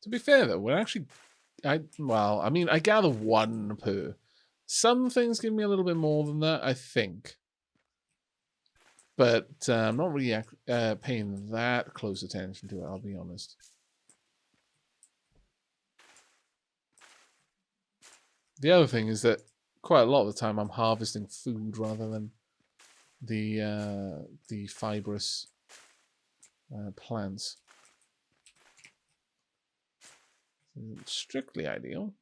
To be fair, though, we're actually... I mean, I gather 1 per. Some things give me a little bit more than that, I think. But I'm not really paying that close attention to it, I'll be honest. The other thing is that quite a lot of the time I'm harvesting food rather than the fibrous plants. Strictly ideal.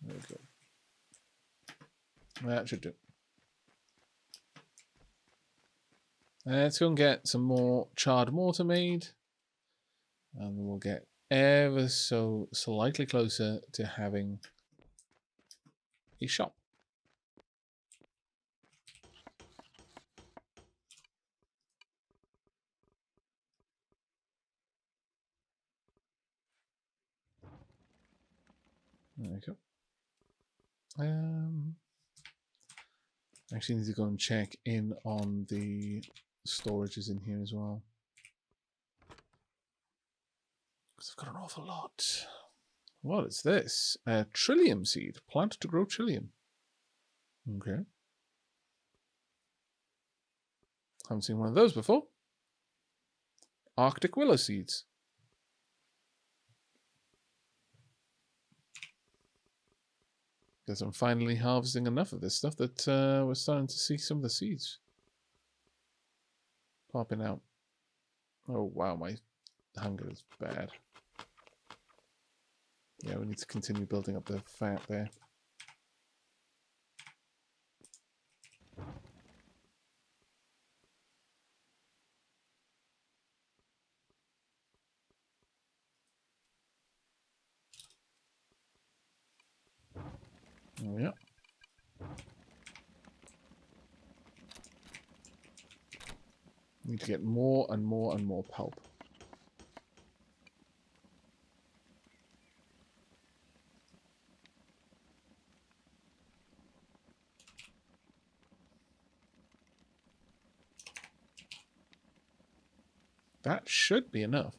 There we go. That should do. Let's go and get some more charred mortar made. And we'll get ever so slightly closer to having a shop. There we go. Actually need to go and check in on the storages in here as well. Because I've got an awful lot. What is this? A trillium seed. Plant to grow trillium. Okay. Haven't seen one of those before. Arctic willow seeds. Because I'm finally harvesting enough of this stuff that we're starting to see some of the seeds popping out. Oh wow, my hunger is bad. Yeah, we need to continue building up the fat there. Oh yeah. Need to get more and more and more pulp. That should be enough.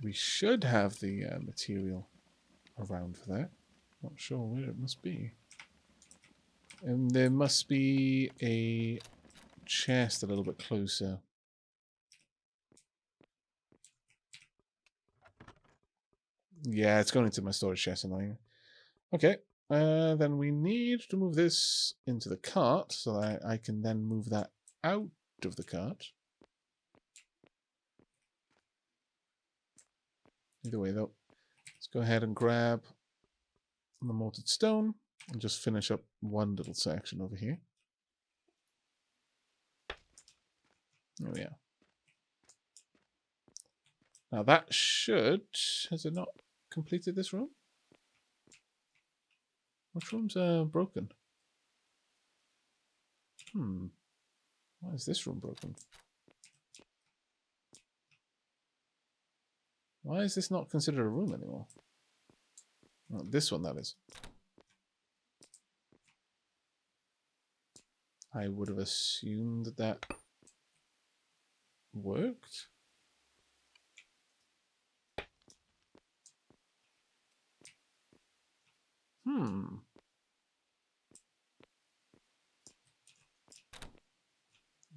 We should have the material around for that. Not sure where it must be. And there must be a chest a little bit closer. Yeah, it's going into my storage chest, annoying. Okay, then we need to move this into the cart so that I can then move that out of the cart. Either way, though, let's go ahead and grab the molten stone and just finish up one little section over here. There we are. Now that should... Has it not completed this room? Which room's broken? Why is this room broken? Why is this not considered a room anymore? Oh, this one, that is. I would have assumed that that worked.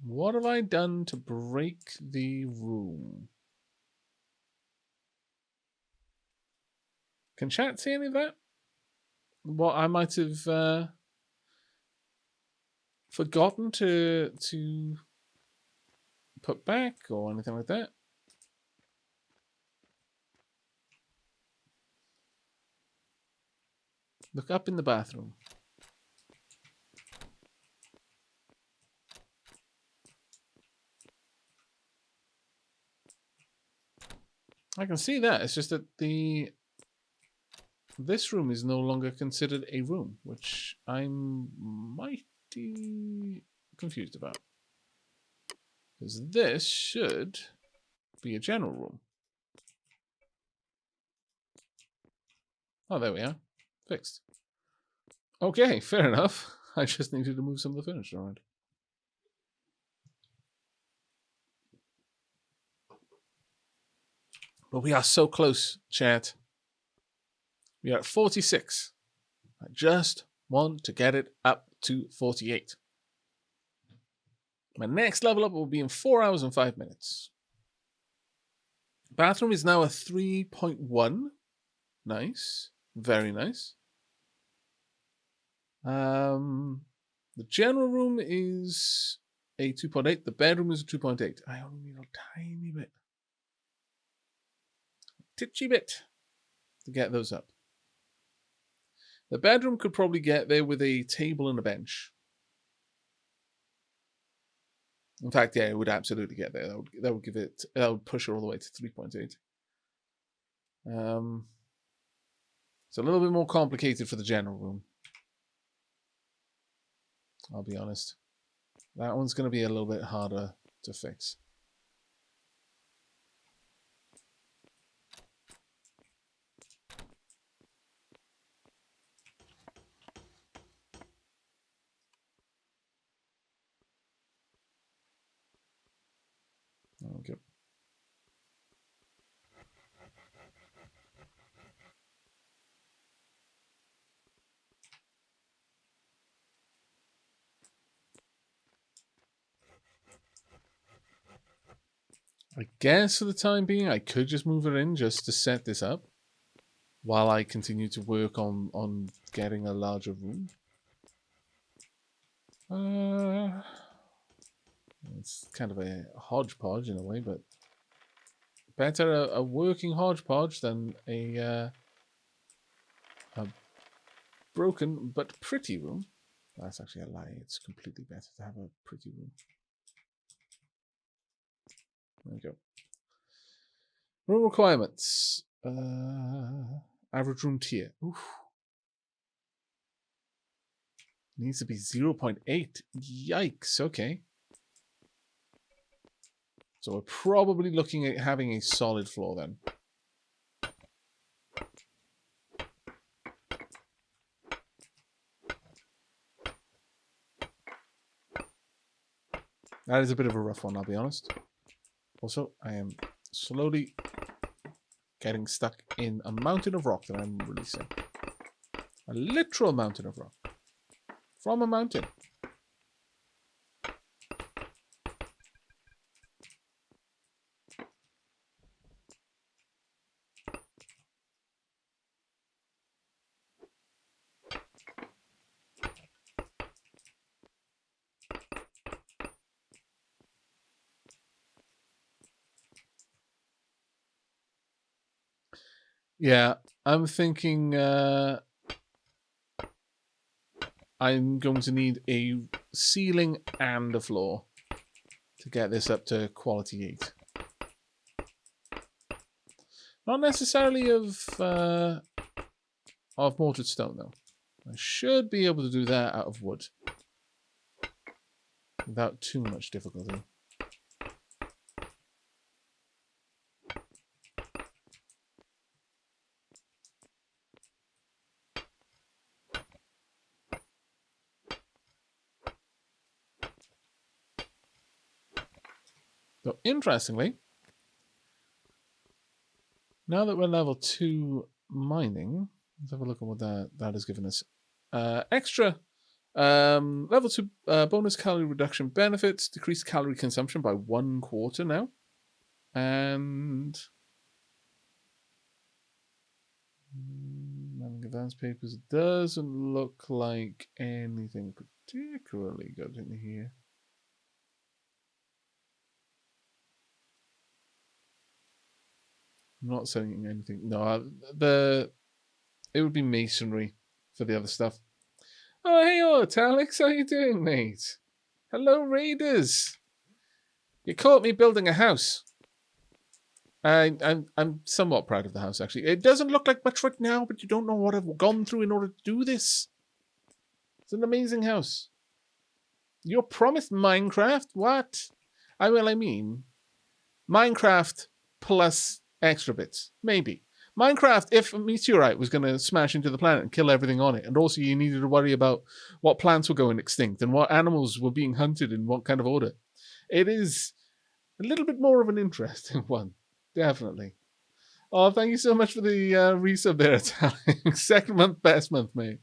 What have I done to break the room? Can chat see any of that? What I might have forgotten to put back or anything like that? Look up in the bathroom. I can see that. It's just that the this room is no longer considered a room, which I'm mighty confused about. Because this should be a general room. Oh, there we are. Fixed. Okay, fair enough. I just needed to move some of the furniture around. But we are so close, chat. We are at 46. I just want to get it up to 48. My next level up will be in 4 hours and 5 minutes. Bathroom is now a 3.1. Nice. Very nice. The general room is a 2.8. The bedroom is a 2.8. I only need a tiny bit. Titchy bit to get those up. The bedroom could probably get there with a table and a bench. In fact, yeah, it would absolutely get there. That would give it. That would push it all the way to 3.8. It's a little bit more complicated for the general room. I'll be honest. That one's going to be a little bit harder to fix. Okay. I guess for the time being, I could just move it in just to set this up while I continue to work on getting a larger room. It's kind of a hodgepodge in a way, but better a working hodgepodge than a broken but pretty room. That's actually a lie. It's completely better to have a pretty room. There we go. Room requirements. Average room tier. Oof. Needs to be 0.8. Yikes. Okay. So we're probably looking at having a solid floor then. That is a bit of a rough one, I'll be honest. Also, I am slowly getting stuck in a mountain of rock that I'm releasing. A literal mountain of rock. From a mountain. Yeah, I'm thinking I'm going to need a ceiling and a floor to get this up to quality 8. Not necessarily of mortared stone, though. I should be able to do that out of wood without too much difficulty. So, interestingly, now that we're level 2 mining, let's have a look at what that has given us. Extra level 2 bonus calorie reduction benefits, decreased calorie consumption by 1/4 now. And advanced papers doesn't look like anything particularly good in here. I'm not saying anything. No, it would be masonry for the other stuff. Oh, hey, Alex, how you doing, mate? Hello, Raiders. You caught me building a house. I'm somewhat proud of the house, actually. It doesn't look like much right now, but you don't know what I've gone through in order to do this. It's an amazing house. You're promised Minecraft? What? I mean, Minecraft plus extra bits. Maybe. Minecraft, if a meteorite was going to smash into the planet and kill everything on it, and also you needed to worry about what plants were going extinct and what animals were being hunted in what kind of order. It is a little bit more of an interesting one. Definitely. Oh, thank you so much for the resub there, Italian. Second month, best month, mate.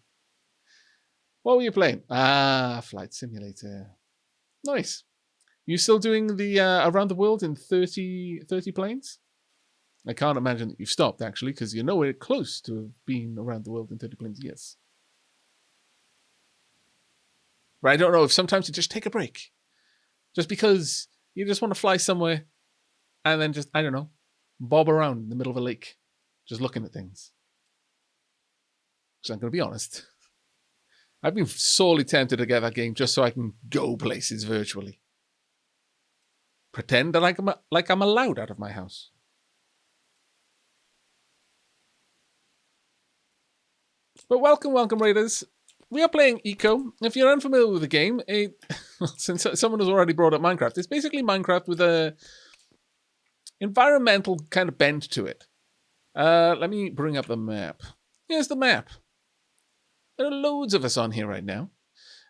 What were you playing? Flight Simulator. Nice. You still doing the around the world in 30 planes? I can't imagine that you've stopped, actually, because you're nowhere close to being around the world in 30 planes. Yes. But I don't know if sometimes you just take a break. Just because you just want to fly somewhere and then just, I don't know, bob around in the middle of a lake, just looking at things. Because I'm going to be honest, I've been sorely tempted to get that game just so I can go places virtually. Pretend that like I'm allowed out of my house. But welcome, Raiders. We are playing Eco. If you're unfamiliar with the game, since someone has already brought up Minecraft, it's basically Minecraft with a environmental kind of bent to it. Let me bring up the map. Here's the map. There are loads of us on here right now.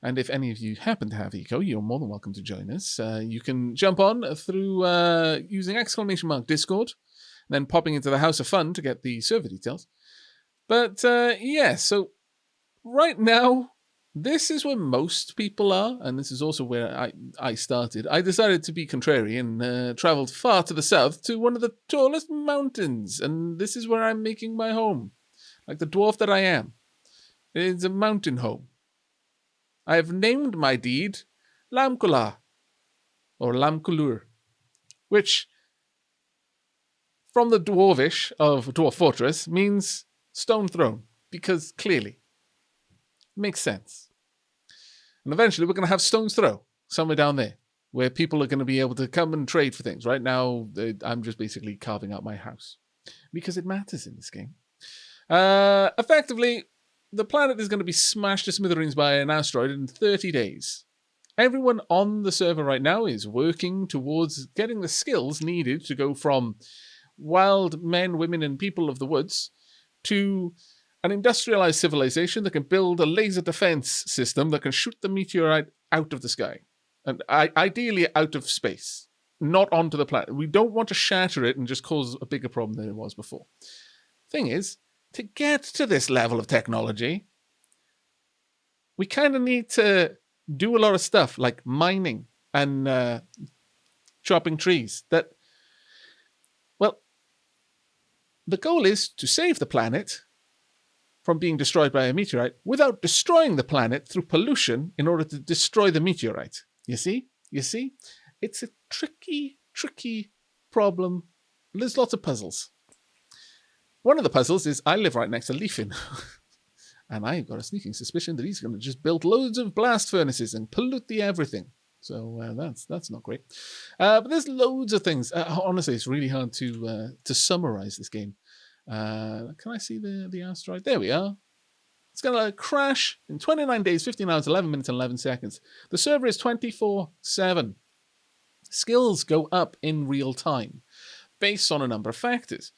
And if any of you happen to have Eco, you're more than welcome to join us. You can jump on through using !Discord, and then popping into the House of Fun to get the server details. But yeah, so right now, this is where most people are, and this is also where I started. I decided to be contrary and traveled far to the south to one of the tallest mountains, and this is where I'm making my home. Like the dwarf that I am. It's a mountain home. I have named my deed Lamkula, or Lamkulur, which, from the Dwarvish of Dwarf Fortress, means stone throne, because clearly, makes sense. And eventually we're going to have Stone's Throw, somewhere down there, where people are going to be able to come and trade for things. Right now, I'm just basically carving out my house, because it matters in this game. Effectively, the planet is going to be smashed to smithereens by an asteroid in 30 days. Everyone on the server right now is working towards getting the skills needed to go from wild men, women, and people of the woods to an industrialized civilization that can build a laser defense system that can shoot the meteorite out of the sky. And ideally out of space, not onto the planet. We don't want to shatter it and just cause a bigger problem than it was before. Thing is, to get to this level of technology, we kind of need to do a lot of stuff like mining and chopping trees. That, well, the goal is to save the planet from being destroyed by a meteorite without destroying the planet through pollution in order to destroy the meteorite. You see? It's a tricky problem. There's lots of puzzles. One of the puzzles is I live right next to Leafin. And I've got a sneaking suspicion that he's going to just build loads of blast furnaces and pollute the everything. So that's not great. But there's loads of things. Honestly, it's really hard to summarize this game. Can I see the asteroid? There we are. It's going to crash in 29 days, 15 hours, 11 minutes, and 11 seconds. The server is 24/7. Skills go up in real time based on a number of factors.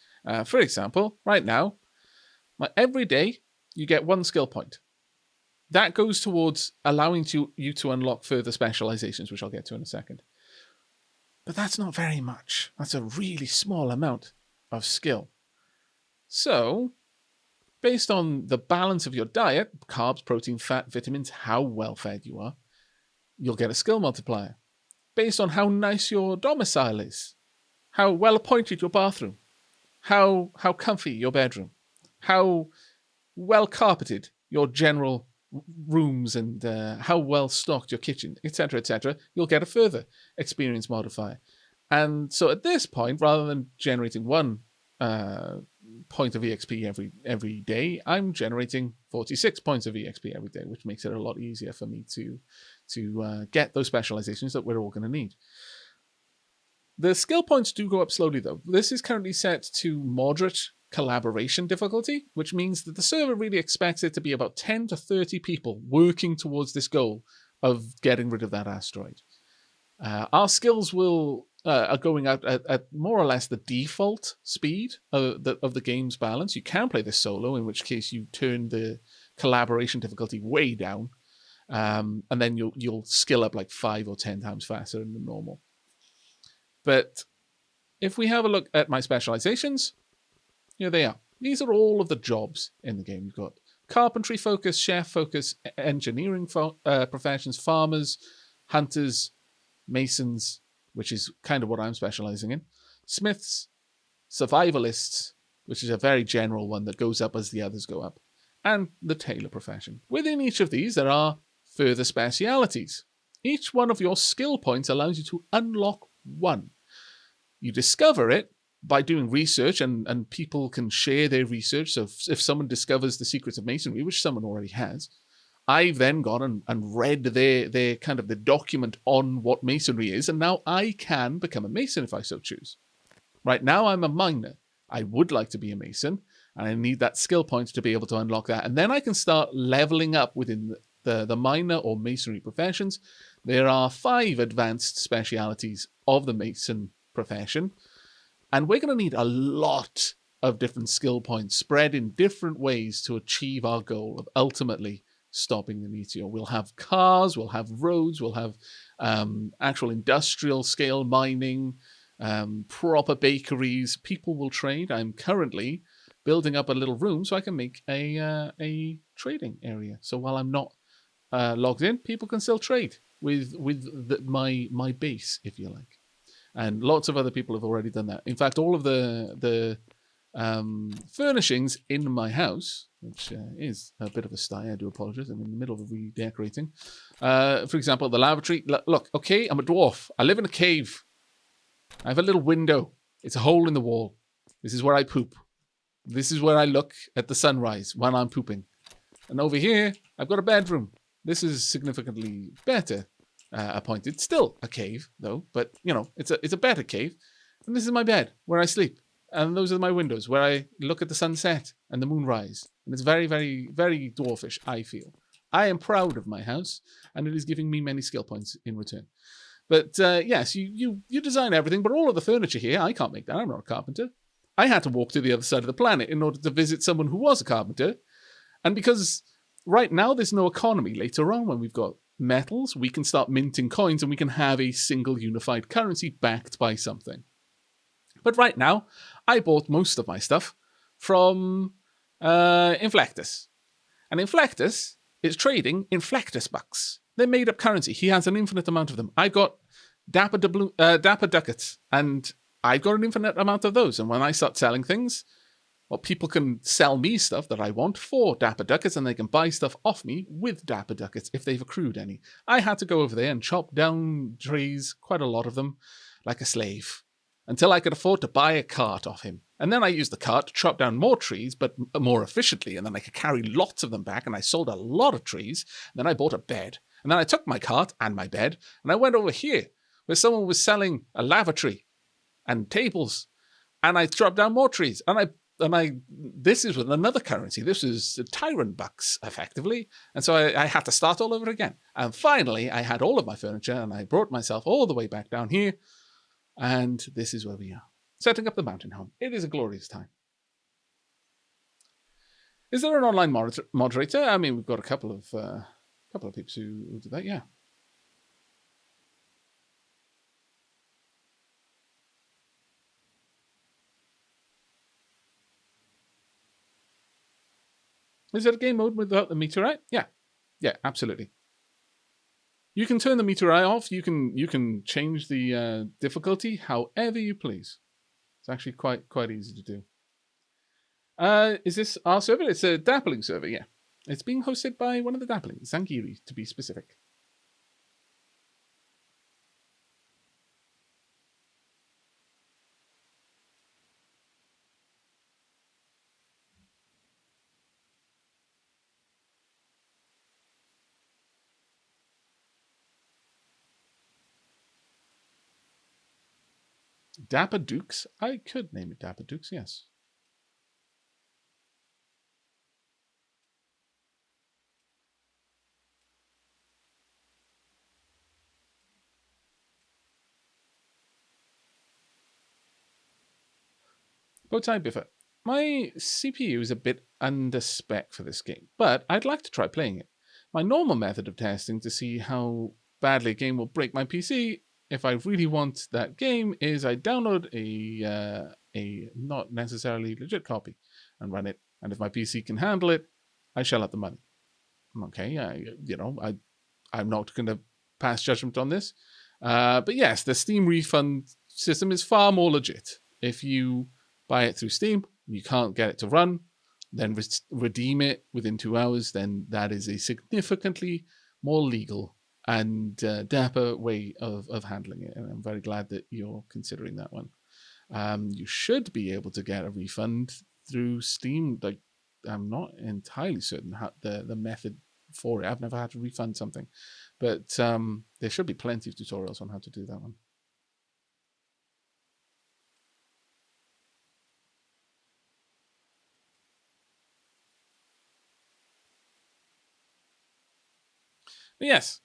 For example, right now, every day you get 1 skill point. That goes towards allowing you to unlock further specializations, which I'll get to in a second. But that's not very much. That's a really small amount of skill. So, based on the balance of your diet, carbs, protein, fat, vitamins, how well fed you are, you'll get a skill multiplier. Based on how nice your domicile is, how well appointed your bathroom, how comfy your bedroom, how well carpeted your general rooms, and how well stocked your kitchen, etc., you'll get a further experience modifier. And so at this point, rather than generating 1 point of EXP every day, I'm generating 46 points of EXP every day, which makes it a lot easier for me to get those specializations that we're all going to need. The skill points do go up slowly, though. This is currently set to moderate collaboration difficulty, which means that the server really expects it to be about 10 to 30 people working towards this goal of getting rid of that asteroid. Our skills are going out at more or less the default speed of the game's balance. You can play this solo, in which case you turn the collaboration difficulty way down, and then you'll skill up like 5 or 10 times faster than the normal. But if we have a look at my specializations, here they are. These are all of the jobs in the game. You've got carpentry focus, chef focus, engineering professions, farmers, hunters, masons, which is kind of what I'm specializing in, smiths, survivalists, which is a very general one that goes up as the others go up, and the tailor profession. Within each of these, there are further specialities. Each one of your skill points allows you to unlock one. You discover it by doing research, and people can share their research. So if someone discovers the secrets of masonry, which someone already has, I've then gone and read their kind of the document on what masonry is, and now I can become a mason if I so choose. Right now I'm a miner. I would like to be a mason, and I need that skill point to be able to unlock that. And then I can start leveling up within the miner or masonry professions. There are 5 advanced specialities of the mason profession, and we're going to need a lot of different skill points spread in different ways to achieve our goal of ultimately stopping the meteor. We'll have cars, we'll have roads, we'll have actual industrial scale mining, proper bakeries. People will trade. I'm currently building up a little room so I can make a trading area. So while I'm not logged in, people can still trade with my base, if you like. And lots of other people have already done that. In fact, all of the furnishings in my house, which is a bit of a sty, I do apologize. I'm in the middle of redecorating. For example, the lavatory. Look, okay, I'm a dwarf. I live in a cave. I have a little window. It's a hole in the wall. This is where I poop. This is where I look at the sunrise when I'm pooping. And over here, I've got a bedroom. This is significantly better appointed. Still a cave, though, but, you know, it's a better cave. And this is my bed where I sleep. And those are my windows where I look at the sunset and the moonrise. And it's very, very, very dwarfish, I feel. I am proud of my house, and it is giving me many skill points in return. But yes, you design everything, but all of the furniture here, I can't make that. I'm not a carpenter. I had to walk to the other side of the planet in order to visit someone who was a carpenter. And because right now there's no economy, later on when we've got metals, we can start minting coins and we can have a single unified currency backed by something. But right now, I bought most of my stuff from Inflectus. And Inflectus is trading Inflectus bucks. They're made-up currency. He has an infinite amount of them. I've got Dapper Ducats, and I've got an infinite amount of those. And when I start selling things, well, people can sell me stuff that I want for Dapper Ducats, and they can buy stuff off me with Dapper Ducats if they've accrued any. I had to go over there and chop down trees, quite a lot of them, like a slave, until I could afford to buy a cart off him. And then I used the cart to chop down more trees, but more efficiently, and then I could carry lots of them back, and I sold a lot of trees. And then I bought a bed. And then I took my cart and my bed, and I went over here, where someone was selling a lavatory and tables, and I chopped down more trees. This is with another currency. This is tyrant bucks, effectively. And so I had to start all over again. And finally, I had all of my furniture, and I brought myself all the way back down here. And this is where we are, setting up the mountain home. It is a glorious time. Is there an online moderator? I mean, we've got a couple of people who do that, yeah. Is there a game mode without the meteorite? Yeah, absolutely. You can turn the meteorite off. You can change the difficulty however you please. It's actually quite easy to do. Is this our server? It's a dapperling server, yeah. It's being hosted by one of the dapperlings, Zangiri, to be specific. Dapper Dukes? I could name it Dapper Dukes, yes. Bowtie Biffer. My CPU is a bit under spec for this game, but I'd like to try playing it. My normal method of testing to see how badly a game will break my PC, if I really want that game, is I download a not necessarily legit copy and run it. And if my PC can handle it, I shell out the money. Okay, I'm not going to pass judgment on this. But yes, the Steam refund system is far more legit. If you buy it through Steam, you can't get it to run, then redeem it within 2 hours, then that is a significantly more legal and dapper way of handling it. And I'm very glad that you're considering that one. You should be able to get a refund through Steam. Like, I'm not entirely certain how the method for it. I've never had to refund something, but there should be plenty of tutorials on how to do that one. But yes,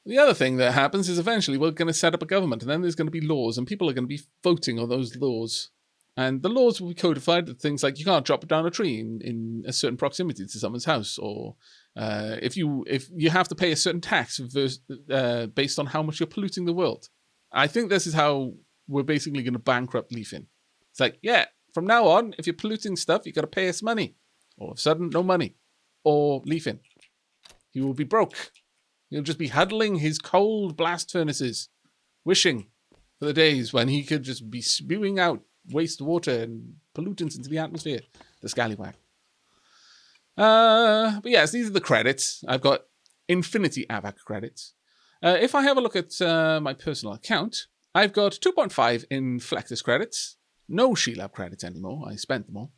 the other thing that happens is eventually we're going to set up a government, and then there's going to be laws, and people are going to be voting on those laws. And the laws will be codified with things like you can't drop down a tree in a certain proximity to someone's house, or if you have to pay a certain tax based on how much you're polluting the world. I think this is how we're basically going to bankrupt Leafin. It's like, yeah, from now on, if you're polluting stuff, you got to pay us money. All of a sudden, no money. Or Leafin. He will be broke. He'll just be huddling his cold blast furnaces, wishing for the days when he could just be spewing out wastewater and pollutants into the atmosphere. The scallywag. But yes, these are the credits. I've got infinity Aavak credits. If I have a look at my personal account, I've got 2.5 in Flexus credits. No Sheilab credits anymore. I spent them all.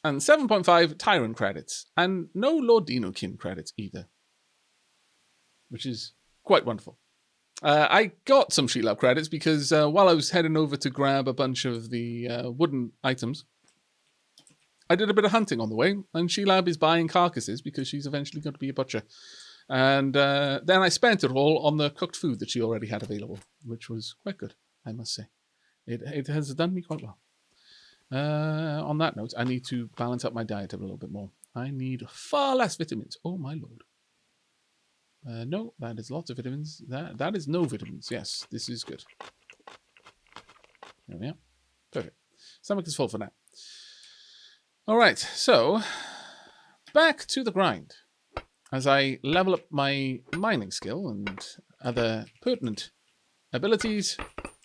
And 7.5 Tyrant credits. And no Lordinokin credits either. Which is quite wonderful. I got some Sheilab credits because while I was heading over to grab a bunch of the wooden items, I did a bit of hunting on the way, and Sheilab is buying carcasses because she's eventually going to be a butcher. And then I spent it all on the cooked food that she already had available, which was quite good, I must say. It has done me quite well. On that note, I need to balance up my diet a little bit more. I need far less vitamins. Oh, my lord. No, that is lots of vitamins. That is no vitamins. Yes, this is good. There we are. Perfect. Stomach is full for now. All right, so back to the grind. As I level up my mining skill and other pertinent abilities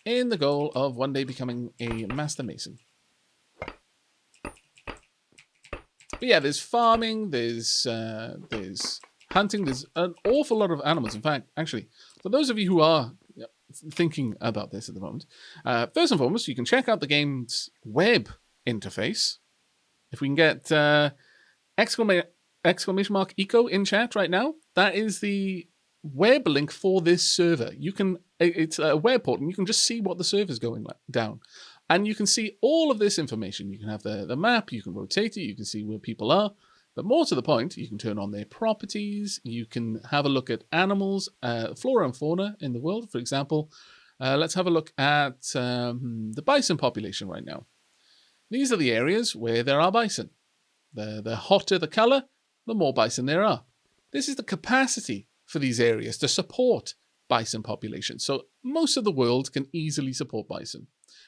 in the goal of one day becoming a master mason. But yeah, there's farming, there's hunting, there's an awful lot of animals. In fact, actually, for those of you who are thinking about this at the moment, first and foremost, you can check out the game's web interface. If we can get exclamation mark eco in chat right now, that is the web link for this server. It's a web port, and you can just see what the server's going down. And you can see all of this information. You can have the map, you can rotate it, you can see where people are. But more to the point, you can turn on their properties, you can have a look at animals, flora and fauna in the world. For example, let's have a look at the bison population right now. These are the areas where there are bison. The hotter the color, the more bison there are. This is the capacity for these areas to support bison populations. So most of the world can easily support bison.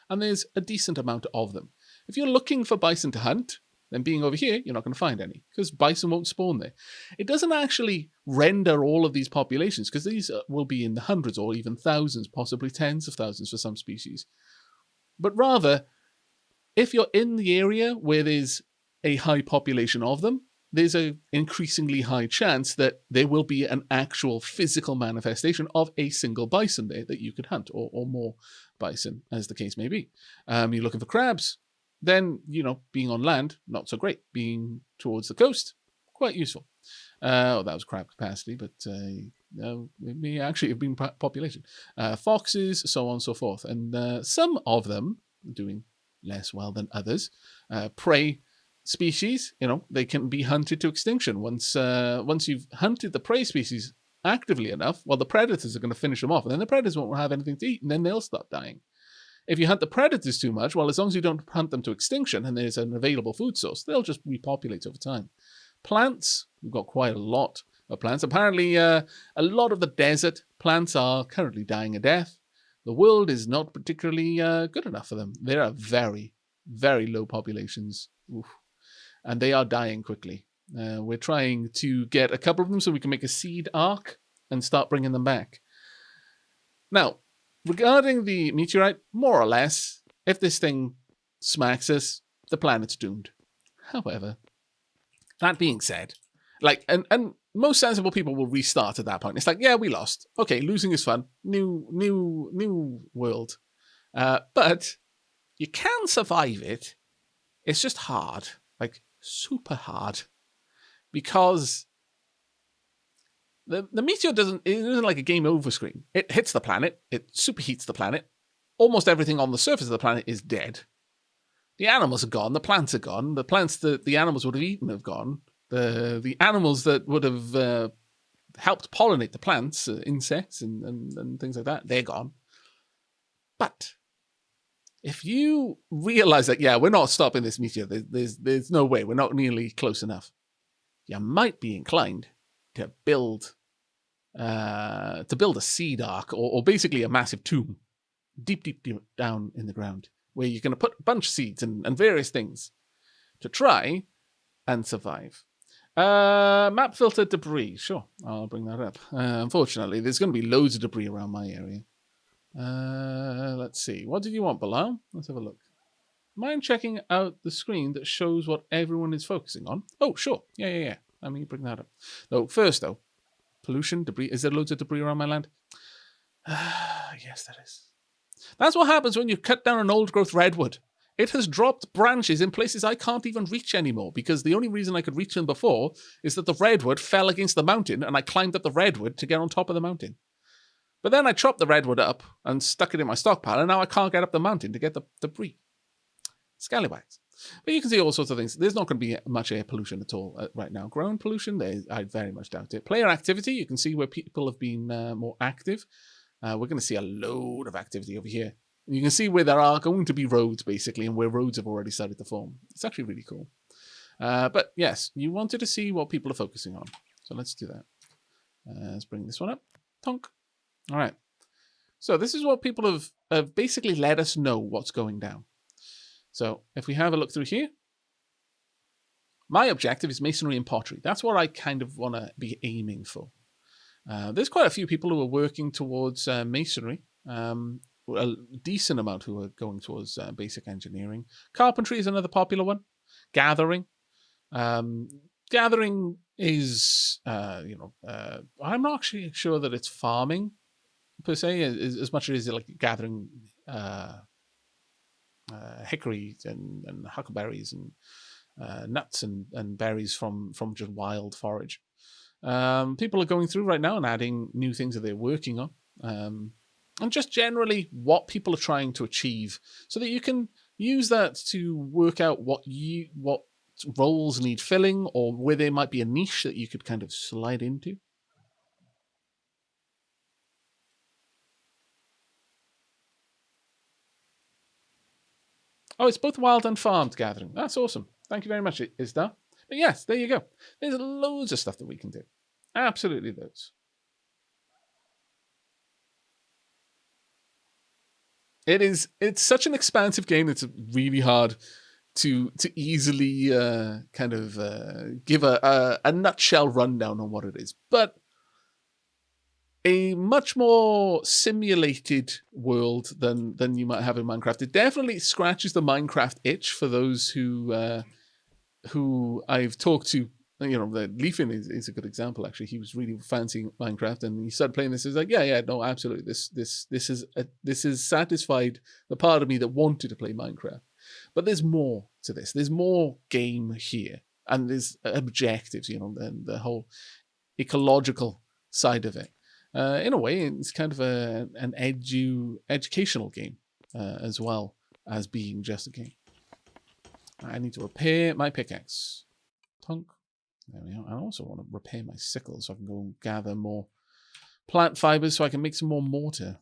And there's a decent amount of them. If you're looking for bison to hunt, then being over here, you're not going to find any because bison won't spawn there. It doesn't actually render all of these populations because these will be in the hundreds or even thousands, possibly tens of thousands for some species. But rather, if you're in the area where there's a high population of them, there's an increasingly high chance that there will be an actual physical manifestation of a single bison there that you could hunt, or more bison, as the case may be. You're looking for crabs, then, being on land, not so great. Being towards the coast, quite useful. That was crab capacity, but It may actually have been population. Foxes, so on and so forth. And some of them doing less well than others. Prey species, they can be hunted to extinction. Once you've hunted the prey species actively enough, well, the predators are going to finish them off, and then the predators won't have anything to eat, and then they'll stop dying. If you hunt the predators too much, well, as long as you don't hunt them to extinction and there's an available food source, they'll just repopulate over time. Plants, we've got quite a lot of plants. Apparently, a lot of the desert plants are currently dying a death. The world is not particularly good enough for them. There are very, very low populations. Oof. And they are dying quickly. We're trying to get a couple of them so we can make a seed arc and start bringing them back. Now, regarding the meteorite, more or less, if this thing smacks us, the planet's doomed. However, that being said, and most sensible people will restart at that point. It's like, yeah, we lost. Okay, losing is fun. New world. But you can survive it. It's just hard. Super hard. Because the meteor isn't like a game over screen. It hits the planet. It superheats the planet. Almost everything on the surface of the planet is dead. The animals are gone. The plants are gone. The plants that the animals would have eaten have gone. The animals that would have helped pollinate the plants, insects and things like that, they're gone. But if you realize that, yeah, we're not stopping this meteor, there's no way, we're not nearly close enough, you might be inclined to build a seed arc or basically a massive tomb deep down in the ground where you're going to put a bunch of seeds and various things to try and survive. Map filter debris. Sure, I'll bring that up. Unfortunately, there's going to be loads of debris around my area. Let's see. What did you want, Bilal? Let's have a look. Mind checking out the screen that shows what everyone is focusing on? Oh, sure. Yeah. Let me bring that up. First, pollution, debris. Is there loads of debris around my land? Yes, there is. That's what happens when you cut down an old-growth redwood. It has dropped branches in places I can't even reach anymore because the only reason I could reach them before is that the redwood fell against the mountain and I climbed up the redwood to get on top of the mountain. But then I chopped the redwood up and stuck it in my stockpile, and now I can't get up the mountain to get the debris. Scallywags. But you can see all sorts of things. There's not going to be much air pollution at all right now. Ground pollution, I very much doubt it. Player activity, you can see where people have been more active. We're going to see a load of activity over here. You can see where there are going to be roads, basically, and where roads have already started to form. It's actually really cool. But yes, you wanted to see what people are focusing on. So let's do that. Let's bring this one up. Tonk. All right. So this is what people have basically let us know what's going down. So if we have a look through here, my objective is masonry and pottery. That's what I kind of want to be aiming for. There's quite a few people who are working towards masonry. A decent amount who are going towards basic engineering. Carpentry is another popular one. Gathering. Gathering is, I'm not actually sure that it's farming per se, as much as like gathering hickory and huckleberries and nuts and berries from just wild forage. People are going through right now and adding new things that they're working on. And just generally what people are trying to achieve so that you can use that to work out what roles need filling or where there might be a niche that you could kind of slide into. Oh, it's both wild and farmed gathering. That's awesome. Thank you very much, Isda. But yes, there you go. There's loads of stuff that we can do. Absolutely loads. It's such an expansive game. It's really hard to easily give a nutshell rundown on what it is. But a much more simulated world than you might have in Minecraft. It definitely scratches the Minecraft itch for those who I've talked to. Leafin is a good example. Actually, he was really fancying Minecraft, and he started playing this. He's like, yeah, no, absolutely. This is satisfied the part of me that wanted to play Minecraft. But there's more to this. There's more game here, and there's objectives. And the whole ecological side of it. In a way, it's kind of an educational game as well as being just a game. I need to repair my pickaxe. Tunk. There we go. I also want to repair my sickle so I can go and gather more plant fibers so I can make some more mortar.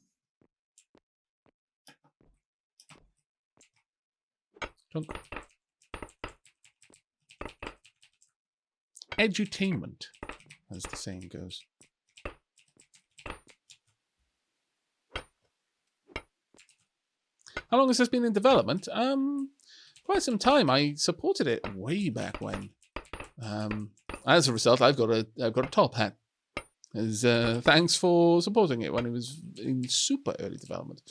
Tunk. Edutainment, as the saying goes. How long has this been in development? Quite some time. I supported it way back when. As a result, I've got a top hat. As thanks for supporting it when it was in super early development.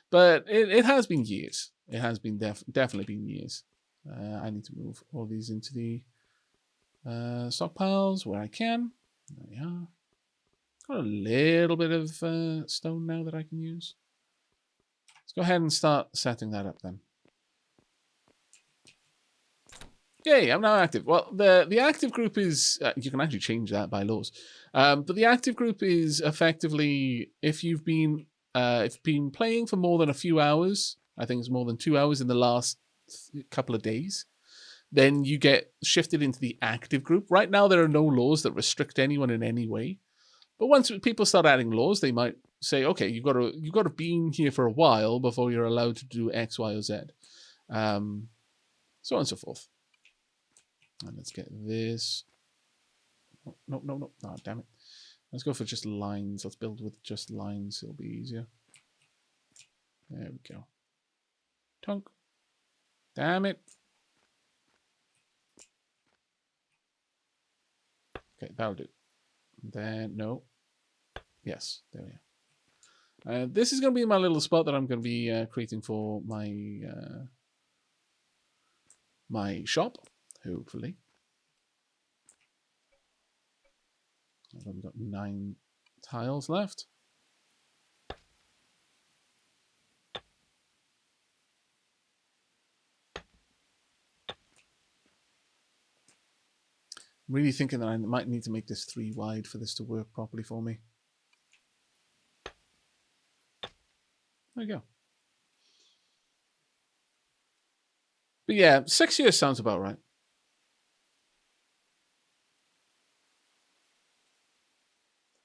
But it has been years. It has been definitely been years. I need to move all these into the stockpiles where I can. There we are. Got a little bit of stone now that I can use. Let's go ahead and start setting that up then. Yay, I'm now active. Well, the active group is... you can actually change that by laws. But the active group is effectively if you've been playing for more than a few hours, I think it's more than 2 hours in the last couple of days, then you get shifted into the active group. Right now, there are no laws that restrict anyone in any way. But once people start adding laws, they might say, okay, you've got to be in here for a while before you're allowed to do X, Y, or Z. So on and so forth. And let's get this. No. Oh, damn it. Let's go for just lines. Let's build with just lines. It'll be easier. There we go. Tunk. Damn it. Okay, that'll do. Then, no. Yes, there we are. This is going to be my little spot that I'm going to be creating for my my shop, hopefully. I've only got 9 tiles left. I'm really thinking that I might need to make this 3 wide for this to work properly for me. There you go. But yeah, 6 years sounds about right.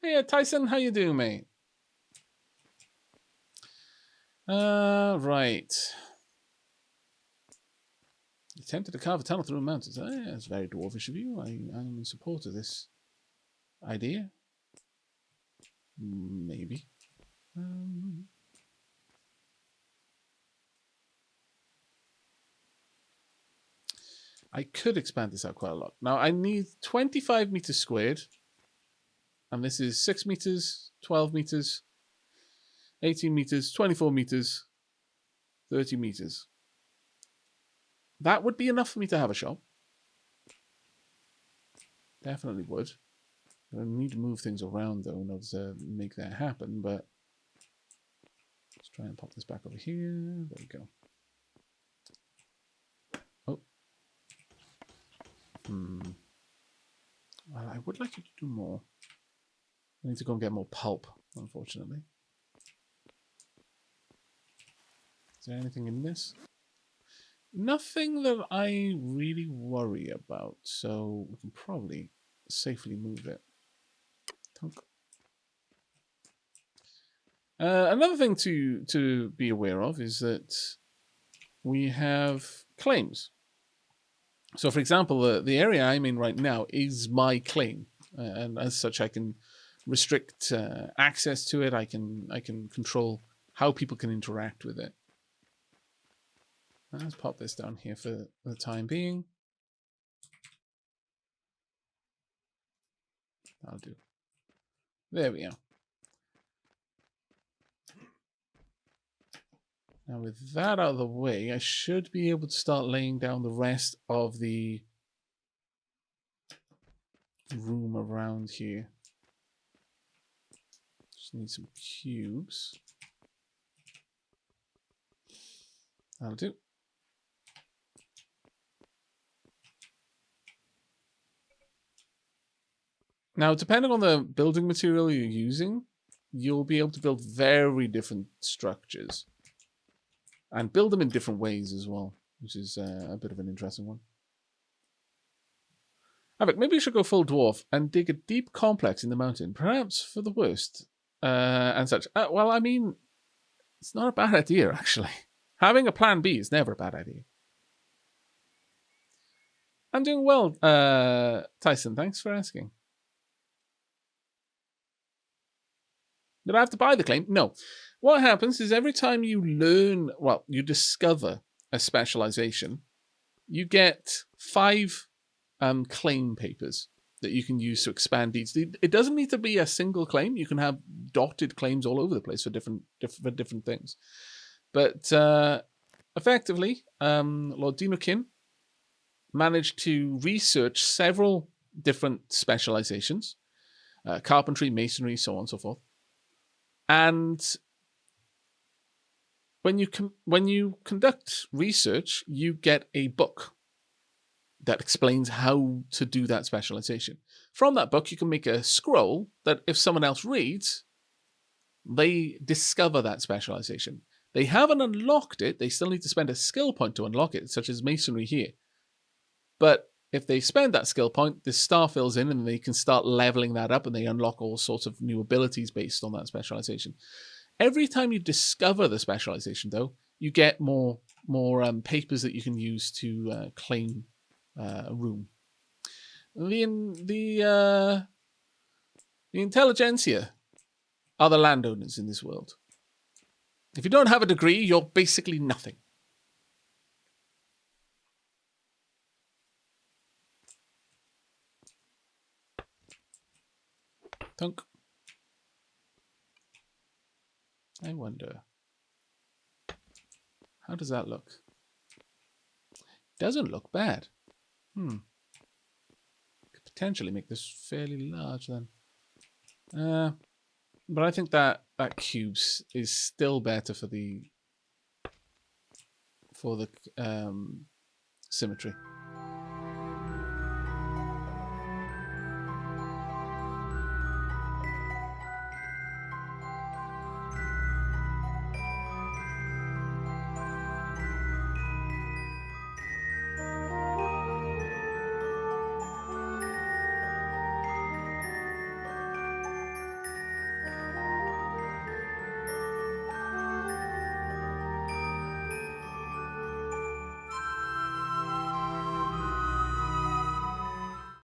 Hey, Tyson, how you doing, mate? Right. Attempted to carve a tunnel through the mountains. That's very dwarfish of you. I'm in support of this idea. Maybe. I could expand this out quite a lot. Now, I need 25 meters squared. And this is 6 meters, 12 meters, 18 meters, 24 meters, 30 meters. That would be enough for me to have a shop. Definitely would. I need to move things around, though, in order to make that happen, but let's try and pop this back over here. There we go. Oh. Well, I would like you to do more. I need to go and get more pulp, unfortunately. Is there anything in this? Nothing that I really worry about, so we can probably safely move it. Another thing to be aware of is that we have claims. So, for example, the area I'm in right now is my claim, and as such, I can restrict access to it. I can control how people can interact with it. Let's pop this down here for the time being. That'll do. There we are. Now with that out of the way, I should be able to start laying down the rest of the room around here. Just need some cubes. That'll do. Now, depending on the building material you're using, you'll be able to build very different structures. And build them in different ways as well, which is a bit of an interesting one. Aavak, maybe you should go full dwarf and dig a deep complex in the mountain, perhaps for the worst and such. Well, I mean, it's not a bad idea, actually. Having a plan B is never a bad idea. I'm doing well, Tyson. Thanks for asking. Did I have to buy the claim? No. What happens is every time you learn, well, you discover a specialization, you get 5 claim papers that you can use to expand deeds. It doesn't need to be a single claim. You can have dotted claims all over the place for different things. But effectively, Lord Dinokin managed to research several different specializations, carpentry, masonry, so on and so forth. And when you conduct research, you get a book that explains how to do that specialization. From that book, you can make a scroll that if someone else reads, they discover that specialization. They haven't unlocked it. They still need to spend a skill point to unlock it, such as masonry here. But if they spend that skill point, the star fills in and they can start leveling that up and they unlock all sorts of new abilities based on that specialization. Every time you discover the specialization, though, you get more papers that you can use to claim a room. The intelligentsia are the landowners in this world. If you don't have a degree, you're basically nothing. Thunk. I wonder. How does that look? Doesn't look bad. Could potentially make this fairly large then. But I think that cubes is still better for the symmetry.